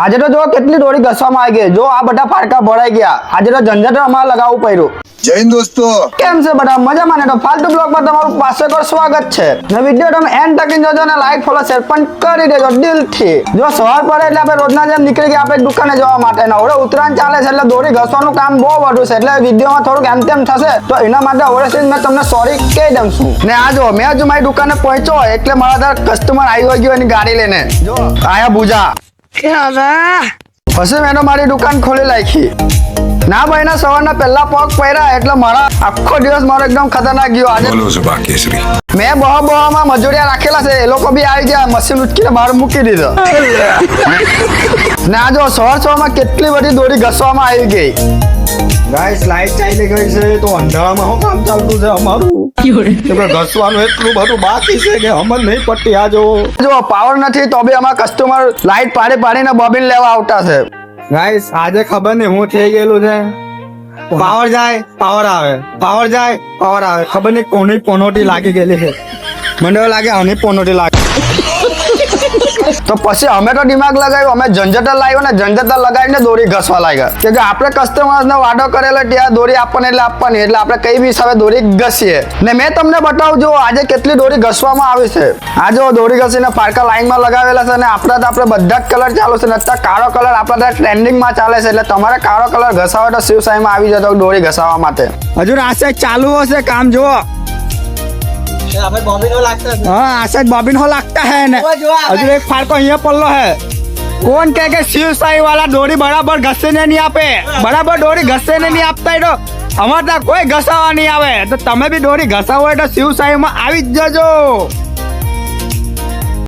આજે તો જો કેટલી દોરી ઘસવામાં આવી ગઈ, જો આ બધા ફાડકા ભરાઈ ગયા. આજે તો ઝંઝટ અમારે લગાવવું પડ્યું. જય હિન્દ દોસ્તો, કેમ છે બધા મજામાં ને? તો ફાલતુ બ્લોગ માં તમારું પાછળ સ્વાગત છે. ને વિડિયો તમે એન્ડ તક જોજો ને લાઈક ફોલો શેર પણ કરી દેજો દિલથી. જો સવાર પડે એટલે આપણે રોજના જેમ નીકળી ગયા આપણે દુકાને જવા માટે. ને હવે ઉત્તરાયણ ચાલે છે એટલે દોરી ઘસવાનું કામ બહુ વધુ છે, એટલે વિડિયોમાં થોડુંક એમ તેમ થશે તો એના માટે હવે મેં તમને સોરી કહી દઉં છું. ને આ જો મેં હજુ મારી દુકાને પહોંચ્યો એટલે મારા ત્યાં કસ્ટમર આવી ગયો એની ગાડી લઈને. જો આયા બુજા પછી મેં મારી દુકાન ખોલી નાખી. ના ભાઈ ના સવારના પહેલા પગ પડ્યા એટલે મારા આખો દિવસ મારો એકદમ ખતરનાક ગયો. આજે મેં બહમાં મજૂરિયા રાખેલા છે, એ લોકો બી આવી ગયા, મશીન ઉચકીને બહાર મૂકી દીધો. ને આ જો સવારમાં કેટલી બધી દોરી ઘસવામાં આવી ગઈ. ગાઈસ લાઈટ ચાલી ગઈ છે તો અંધારામાં શું કામ ચાલતું છે અમારું? ઘસવાનું એટલું બધું બાકી છે કે અમલ નહીં પડતી. આ જો પાવર નથી તો બી અમારા કસ્ટમર લાઈટ પાડીને બોબિન લેવા આવતા છે. ગાઈસ આજે ખબર નહીં હું થઈ ગયેલું છે. પાવર જાય પાવર આવે, પાવર જાય પાવર આવે. ખબર નહીં કોની પોનોટી લાગી ગયેલી છે. મને એવું લાગે આની પોનોટી લાગે. તો પછી અમે તો દિમાગ લગાવ્યું, અમે ઝંઝટર લાવ્યો ને ઝંઝટર લગાવીને દોરી ઘસવા લાગ્યા કે આપણે કસ્ટમર્સને વાડો કરેલો ત્યાં દોરી આપવાની એટલે આપણે કઈ બી હિસાબે દોરી ઘસીએ. ને મેં તમને બતાવું જો આજે કેટલી દોરી ઘસવામાં આવી છે. આ જો દોરી ઘસીને ફાડકા લાઈનમાં લગાવેલા છે. અને આપણે બધા જ કલર ચાલુ છે ને અત્યારે કાળો કલર આપણા ટ્રેન્ડિંગમાં ચાલે છે, એટલે તમારે કાળો કલર ઘસાવો તો શિવસાઈમાં આવી જતો દોરી ઘસાવા માટે. હજુ આ સાઈડ ચાલુ હશે કામ. જુઓ बॉबिन हो लगता है ने अजू एक फाड़को यहाँ पल्लो है. कौन कहे कि शिव साई वाला डोरी बराबर घसे ने नहीं आपे, बराबर डोरी घसे ने नहीं आपता है तो हमारे ત્યાં કોઈ ઘસાવા નહીં આવે. તો તમે બી દોરી ઘસાવો હોય તો શિવ સાઈ માં આવી જ જજો.